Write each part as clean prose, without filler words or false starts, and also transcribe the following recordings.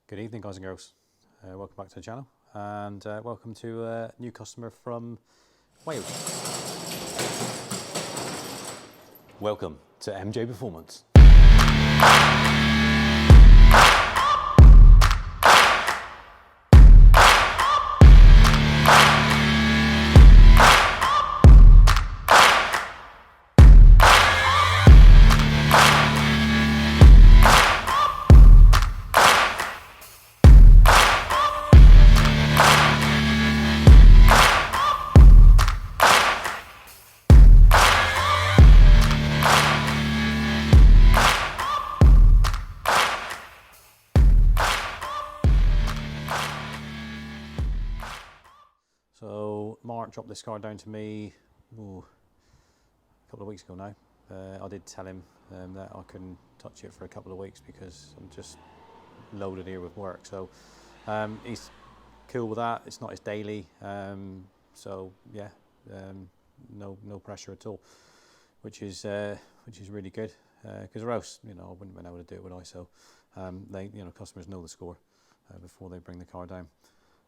Good evening, guys and girls. Welcome back to the channel, and welcome to a new customer from Wales. Welcome to MJ Performance. So Mark dropped this car down to me a couple of weeks ago now. I did tell him that I couldn't touch it for a couple of weeks because I'm just loaded here with work. So he's cool with that. It's not his daily, so yeah, no pressure at all, which is really good. Because or else, I wouldn't have been able to do it, would I? So customers know the score before they bring the car down.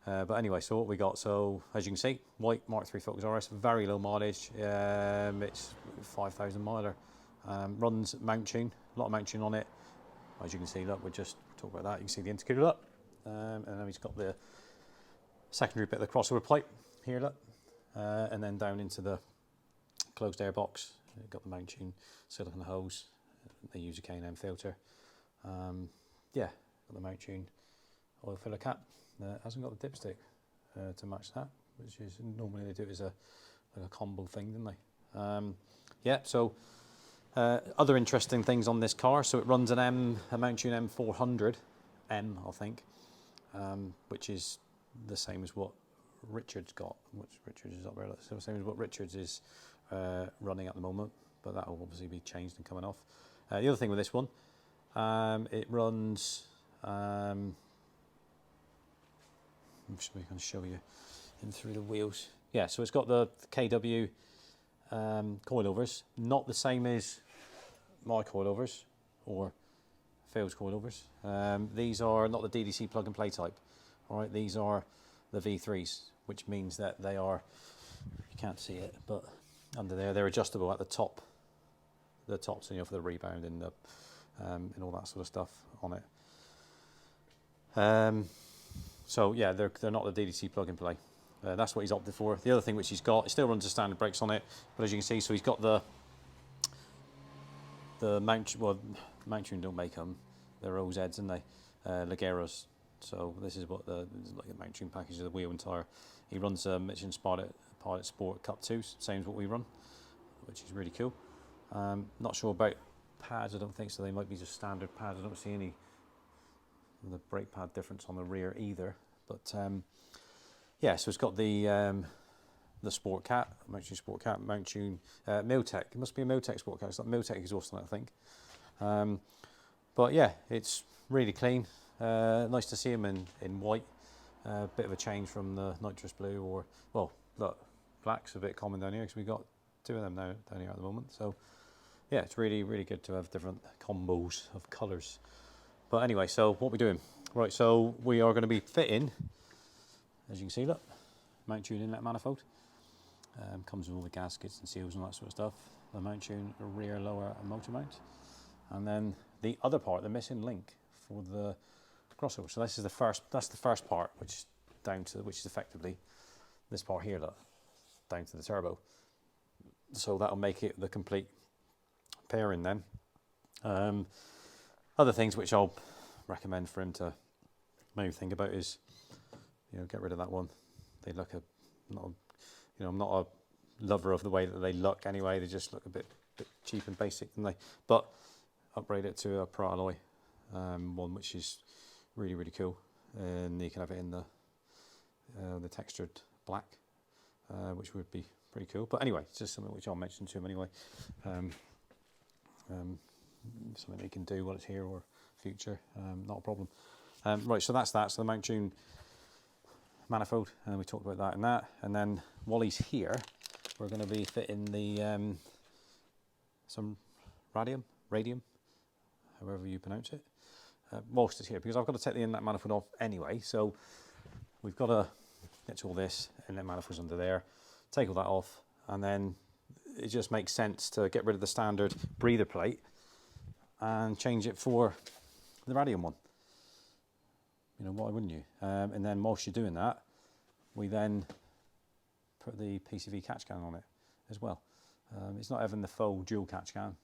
But anyway, so what we got, so as you can see, white Mark 3 Focus RS, very low mileage, it's 5,000 miler, runs mount tune, a lot of mount tune on it. As you can see, look, we'll just talk about that, you can see the intercooler up, and then he's got the secondary bit of the crossover pipe here, look, and then down into the closed air box, you've got the mount tune, silicone hose, they use a K&M filter, yeah, got the mount tune oil filler cap. Hasn't got the dipstick to match that, which is normally they do it as a combo thing, don't they? Yeah. So other interesting things on this car. So it runs a mount tune M400 M, I think, which is the same as what Richard's got. Which Richards is up there. So the same as what Richards is running at the moment, but that will obviously be changed and coming off. The other thing with this one, it runs. I'm just going to show you in through the wheels. Yeah, so it's got the KW coilovers, not the same as my coilovers or Phil's coilovers. These are not the DDC plug and play type. All right, these are the V3s, which means that they are, you can't see it, but under there, they're adjustable at the top, so for the rebound and and all that sort of stuff on it. So yeah, they're not the DDC plug and play. That's what he's opted for. The other thing which he's got, it still runs the standard brakes on it, but as you can see, so he's got the mount. Well, mount tune don't make them. They're OZs, and they Ligeros. So this is what like a mount tune package of the wheel and tyre. He runs a Michelin Pilot Sport Cup 2, same as what we run, which is really cool. Not sure about pads. I don't think so. They might be just standard pads. I don't see any the brake pad difference on the rear either, but yeah, so it's got the sport cat, mount tune Miltech. It must be a Miltech sport cat. It's not Miltech exhaust on it, I think. But yeah, it's really clean. Nice to see him in white. Bit of a change from the nitrous blue, or well, look, black's a bit common down here because we've got two of them now down here at the moment. So yeah, it's really good to have different combos of colours. But anyway, so what we're doing, right, so we are going to be fitting, as you can see, look, mount tune inlet manifold. Comes with all the gaskets and seals and all that sort of stuff. The mount tune, rear, lower and motor mount. And then the other part, the missing link for the crossover. So this is that's the first part, which is which is effectively this part here, look, down to the turbo. So that'll make it the complete pairing then. Other things which I'll recommend for him to maybe think about is, get rid of that one. They look I'm not a lover of the way that they look anyway. They just look a bit cheap and basic, don't they? But upgrade it to a Pro Alloy one, which is really cool, and you can have it in the textured black, which would be pretty cool. But anyway, it's just something which I'll mention to him anyway. Something they can do while it's here or future, not a problem. Right, so that's that. So the mount tune manifold, and we talked about that, and then while he's here, we're going to be fitting the some radium, however you pronounce it, whilst it's here, because I've got to take the inlet manifold off anyway. So we've got to get to all this, inlet manifold's under there, take all that off, and then it just makes sense to get rid of the standard breather plate and change it for the radium one. You know, why wouldn't you? And then whilst you're doing that, we then put the PCV catch can on it as well. It's not even the full dual catch can,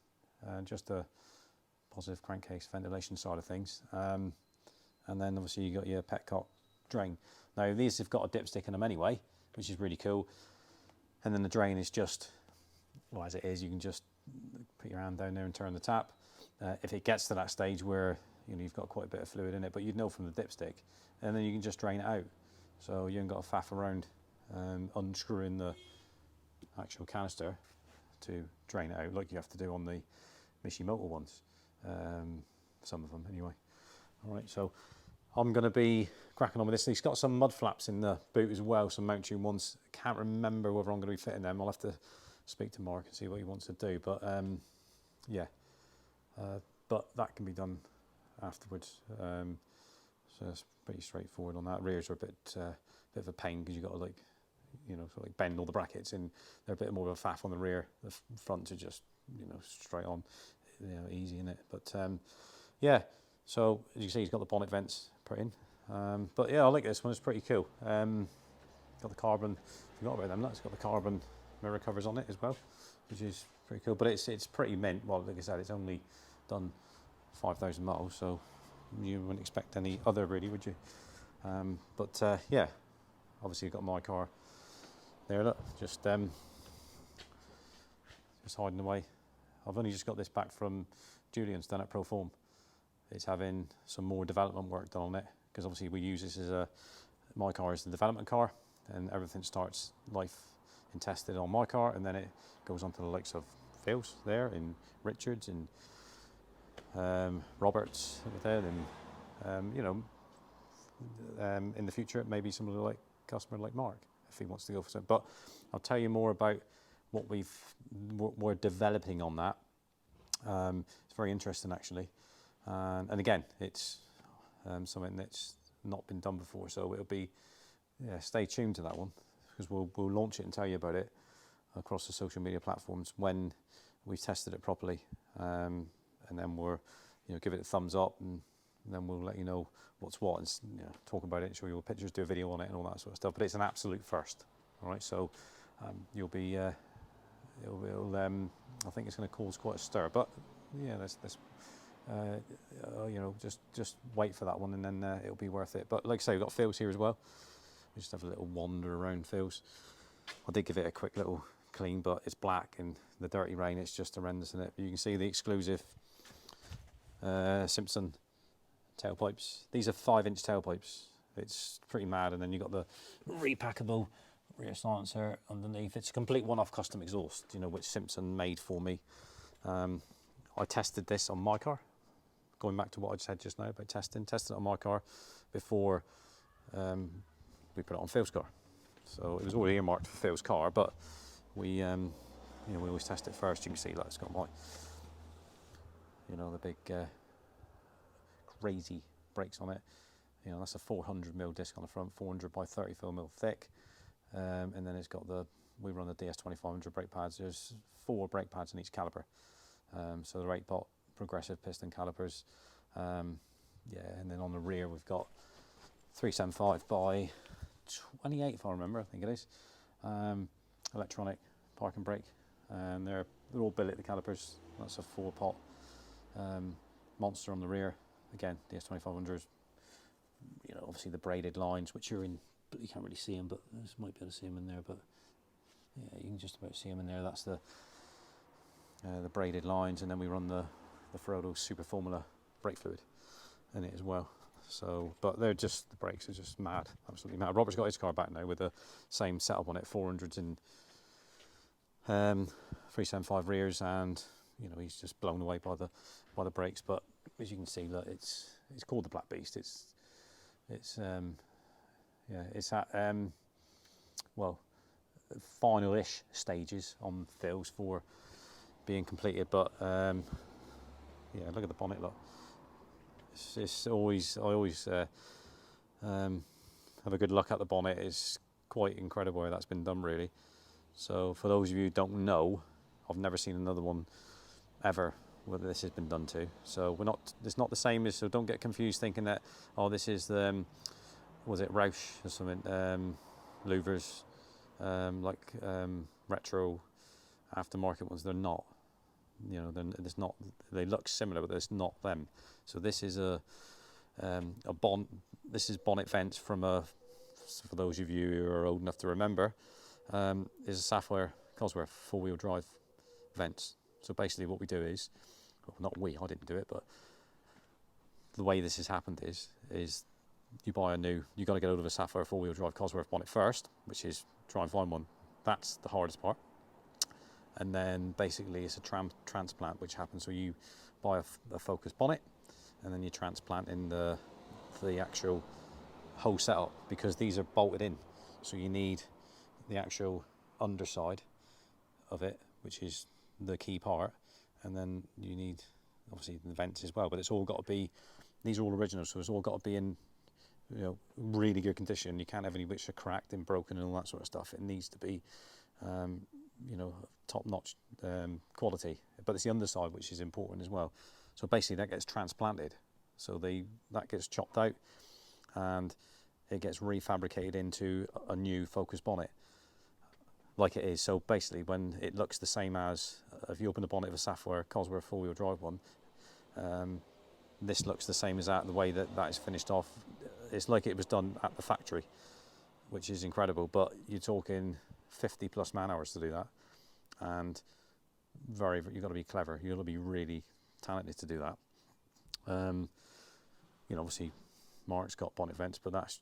just a positive crankcase ventilation side of things. And then obviously you got your petcock drain. Now these have got a dipstick in them anyway, which is really cool. And then the drain is just, well, as it is, you can just put your hand down there and turn the tap. If it gets to that stage where you've got quite a bit of fluid in it, but you'd know from the dipstick, and then you can just drain it out. So you haven't got to faff around unscrewing the actual canister to drain it out, like you have to do on the Mishimoto ones. Some of them anyway. All right, so I'm going to be cracking on with this. It's got some mud flaps in the boot as well, some mount tune ones. Can't remember whether I'm going to be fitting them. I'll have to speak to Mark and see what he wants to do. But yeah, but that can be done afterwards. So it's pretty straightforward on that. Rears are a bit of a pain because you've got to sort of like bend all the brackets, and they're a bit more of a faff on the rear. The fronts are just straight on, easy in it. But yeah, so as you can see, he's got the bonnet vents put in. But yeah, I like this one. It's pretty cool. Got the carbon. Forgot about them. That's got the carbon mirror covers on it as well, which is pretty cool. But it's pretty mint. Well, like I said, it's only done 5,000 miles, so you wouldn't expect any other, really, would you? But yeah, obviously you've got my car there. Look, just hiding away. I've only just got this back from Julian's done at Proform. It's having some more development work done on it, because obviously we use this as my car is the development car, and everything starts life and tested on my car, and then it goes on to the likes of Phil's there, and Richard's, and Roberts there, and in the future maybe somebody like customer like Mark, if he wants to go for something. But I'll tell you more about what we're developing on that. It's very interesting actually, and again, it's something that's not been done before, so it'll be, stay tuned to that one, because we'll launch it and tell you about it across the social media platforms when we've tested it properly, and then we'll give it a thumbs up, and then we'll let you know what's what, and talk about it, show you all pictures, do a video on it, and all that sort of stuff. But it's an absolute first. All right, so you'll be I think it's going to cause quite a stir, but yeah, let's just wait for that one, and then it'll be worth it. But like I say, we've got Phil's here as well. We just have a little wander around Phil's. I did give it a quick little clean, but it's black, and the dirty rain, it's just horrendous in it. But you can see the exclusive Simpson tailpipes. These are 5-inch tailpipes. It's pretty mad. And then you've got the repackable rear silencer underneath. It's a complete one-off custom exhaust, which Simpson made for me. I tested this on my car, going back to what I said just now about tested it on my car before we put it on Phil's car. So it was already earmarked for Phil's car, but we we always test it first. You can see, like, it's got my the big crazy brakes on it. That's a 400mm disc on the front, 400 by 34mm thick, and then it's got we run the DS2500 brake pads. There's 4 brake pads in each caliper, so they're 8-pot progressive piston calipers. And then on the rear we've got 375 by 28, if I remember, I think it is, electronic parking brake, and they're all billet, the calipers. That's a 4-pot monster on the rear. Again, the S2500s, obviously the braided lines, which are in, but you can't really see them, but this might be able to see them in there, but yeah, you can just about see them in there. That's the braided lines, and then we run the Frodo Super Formula brake fluid in it as well. So, but the brakes are just mad, absolutely mad. Robert's got his car back now with the same setup on it, 400s and 375 rears, and he's just blown away by the brakes. But as you can see, look, it's called the Black Beast. It's at final-ish stages on Phil's for being completed. But look at the bonnet, look. It's always, I always have a good look at the bonnet. It's quite incredible how that's been done, really. So for those of you who don't know, I've never seen another one ever where this has been done to. So it's not the same as, so don't get confused thinking that, oh, this is the, was it Roush or something, louvers, retro aftermarket ones. They're not, it's not, they look similar, but it's not them. So this is this is bonnet vents from for those of you who are old enough to remember, is a Sapphire Cosworth 4-wheel drive vents. So basically what we do is, well, not we, I didn't do it, but the way this has happened is you buy you got to get hold of a Sapphire 4-wheel drive Cosworth bonnet first, which is try and find one. That's the hardest part. And then basically it's a transplant which happens. So you buy a Focus bonnet, and then you transplant in the actual whole setup, because these are bolted in. So you need the actual underside of it, which is the key part, and then you need obviously the vents as well. But it's all got to be, these are all original, so it's all got to be in really good condition. You can't have any which are cracked and broken and all that sort of stuff. It needs to be top-notch quality. But it's the underside which is important as well. So basically that gets transplanted. So that gets chopped out and it gets refabricated into a new Focus bonnet like it is. So basically when it looks the same as, if you open the bonnet of a Sapphire Cosworth 4-wheel drive one, this looks the same as that, the way that is finished off. It's like it was done at the factory, which is incredible. But you're talking 50 plus man hours to do that, and you've got to be clever. You've got to be really talented to do that. Obviously Mark's got bonnet vents, but that's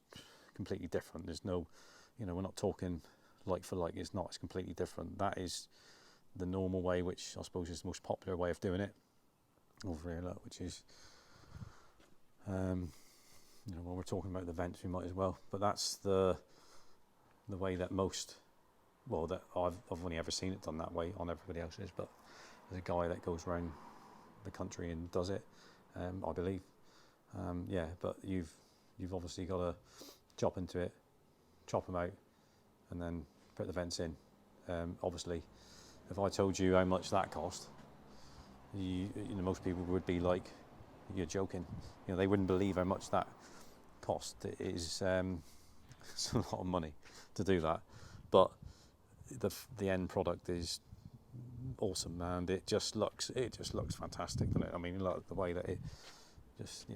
completely different. There's no, we're not talking like for like. It's completely different. That is the normal way, which I suppose is the most popular way of doing it over here, look, which is while we're talking about the vents, we might as well. But that's the way that that I've only ever seen it done that way on everybody else's. But there's a guy that goes around the country and does it, I believe. But you've obviously got to chop into it, chop them out, and then put the vents in. Obviously, if I told you how much that cost, most people would be like, "You're joking." They wouldn't believe how much that cost. It is it's a lot of money to do that, but the end product is awesome, and it just looks fantastic, doesn't it? I mean, look, the way that it just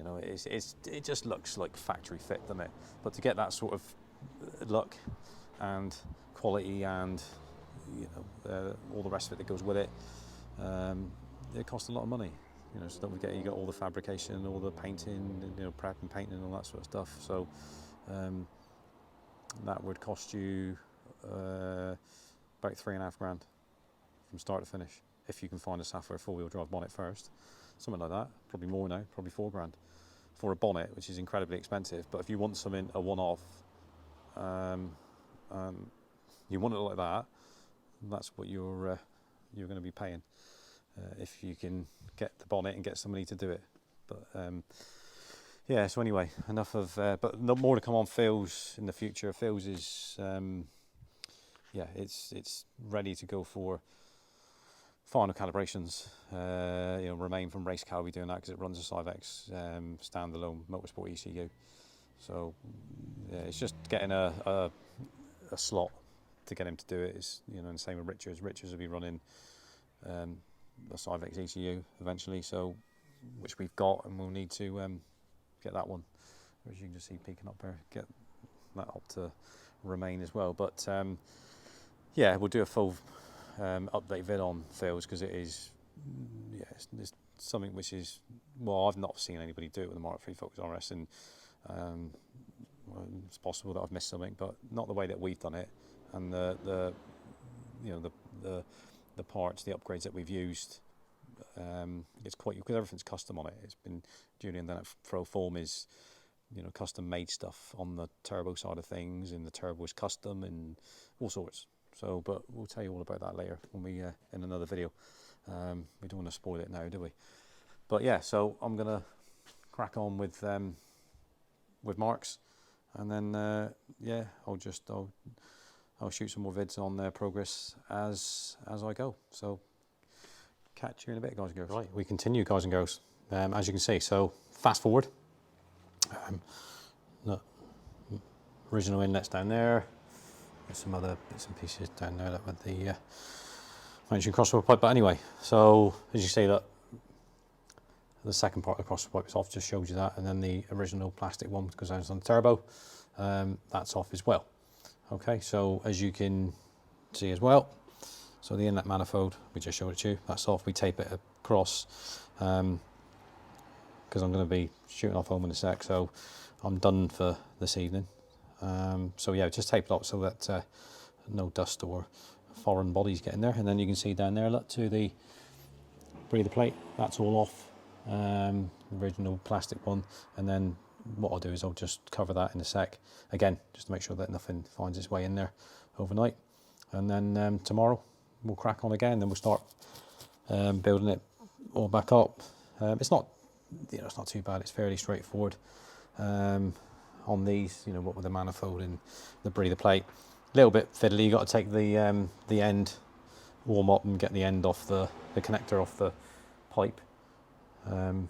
it just looks like factory fit, doesn't it? But to get that sort of look and quality and all the rest of it that goes with it, it costs a lot of money. So don't forget, you got all the fabrication, all the painting, prep and painting and all that sort of stuff. So that would cost you about £3.5 grand from start to finish, if you can find a Sapphire 4-wheel drive bonnet first. Something like that, probably more now, probably £4 grand for a bonnet, which is incredibly expensive. But if you want something, a one-off, you want it like that, that's what you're going to be paying if you can get the bonnet and get somebody to do it. But so anyway, enough of but no more to come on Phil's in the future. Phil's is it's ready to go for final calibrations. Remain from Race Car will be doing that because it runs a Cyvex standalone motorsport ECU. So it's just getting a slot to get him to do it. It's and the same with Richards. Richards will be running a Cyvex ECU eventually, so which we've got, and we'll need to get that one, as you can just see peeking up there, get that up to Remain as well. But we'll do a full update vid on Phil's, because it is it's something which is, well, I've not seen anybody do it with the Mark 3 Focus RS, and it's possible that I've missed something, but not the way that we've done it. And the parts, the upgrades that we've used, it's quite, because everything's custom on it. It's been Julian done at Pro Form is custom made stuff on the turbo side of things, and the turbo is custom and all sorts. So, but we'll tell you all about that later when we in another video. We don't want to spoil it now, do we? But yeah, so I'm gonna crack on with marks, and then yeah, I'll shoot some more vids on their progress as I go. So catch you in a bit, guys and girls. Right, we continue, guys and girls. As you can see, so fast forward. The original inlet's down there. There's some other bits and pieces down there that with the mounting crossover pipe. But anyway, so as you see, that the second part of the crossover pipe is off, just shows you that, and then the original plastic one goes down on the turbo, that's off as well. Okay, so as you can see as well, so the inlet manifold, we just showed it to you, that's off. We tape it across because I'm going to be shooting off home in a sec, so I'm done for this evening. So yeah, just tape it up so that no dust or foreign bodies get in there. And then you can see down there, look, to the breather plate, that's all off, original plastic one. And then what I'll do is I'll just cover that in a sec again, just to make sure that nothing finds its way in there overnight. And then tomorrow we'll crack on again, then we'll start building it all back up. It's not, it's not too bad, it's fairly straightforward on these, what with the manifold and the breather plate. A little bit fiddly, you got to take the end, warm up and get the end off the connector off the pipe on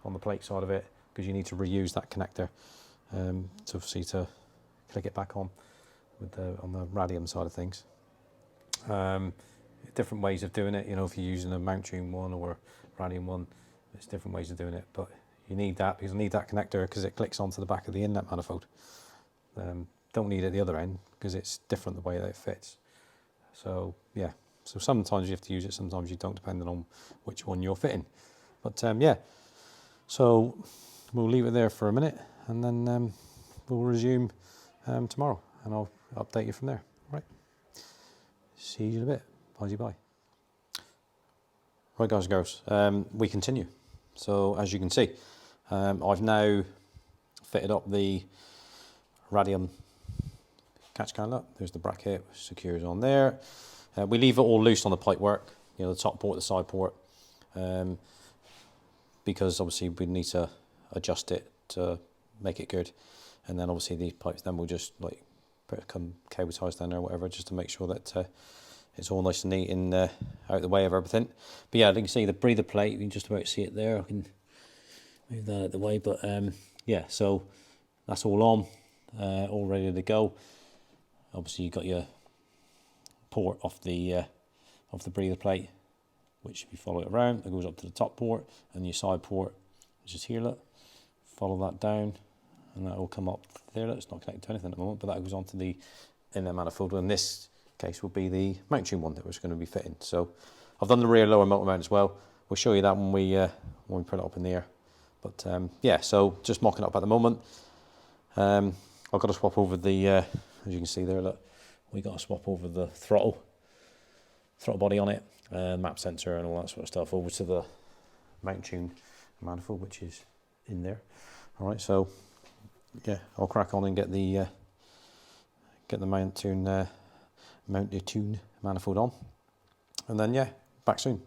the plate side of it, because you need to reuse that connector to click it back on with on the radium side of things. Different ways of doing it, if you're using a mount tune one or radium one, there's different ways of doing it, but you need that because you need that connector because it clicks onto the back of the inlet manifold. Don't need it at the other end because it's different the way that it fits. So yeah, so sometimes you have to use it, sometimes you don't, depending on which one you're fitting. But yeah, so we'll leave it there for a minute and then we'll resume tomorrow and I'll update you from there. Right, see you in a bit. Bye. Right, guys and girls, we continue. So as you can see, I've now fitted up the radium catch can. Look, there's the bracket, secures on there. We leave it all loose on the pipe work, the top port, the side port, because obviously we need to adjust it to make it good. And then obviously these pipes, then we'll just like put some cable ties down there or whatever, just to make sure that it's all nice and neat and out of the way of everything. But yeah, you can see the breather plate, you can just about see it there. I can move that out of the way, but yeah, so that's all on, all ready to go. Obviously you've got your port off the breather plate, which if you follow it around, it goes up to the top port, and your side port, which is here, look, follow that down, and that will come up there. Look, it's not connected to anything at the moment, but that goes onto the inlet manifold. In this case will be the mount tune one that we're going to be fitting. So I've done the rear lower motor mount as well. We'll show you that when we put it up in the air. But yeah, so just mocking up at the moment. I've got to swap over the, as you can see there, look, we got to swap over the throttle body on it, map sensor and all that sort of stuff over to the mount tune manifold, which is in there. All right, so yeah, I'll crack on and get the mount tune manifold on, and then yeah, back soon.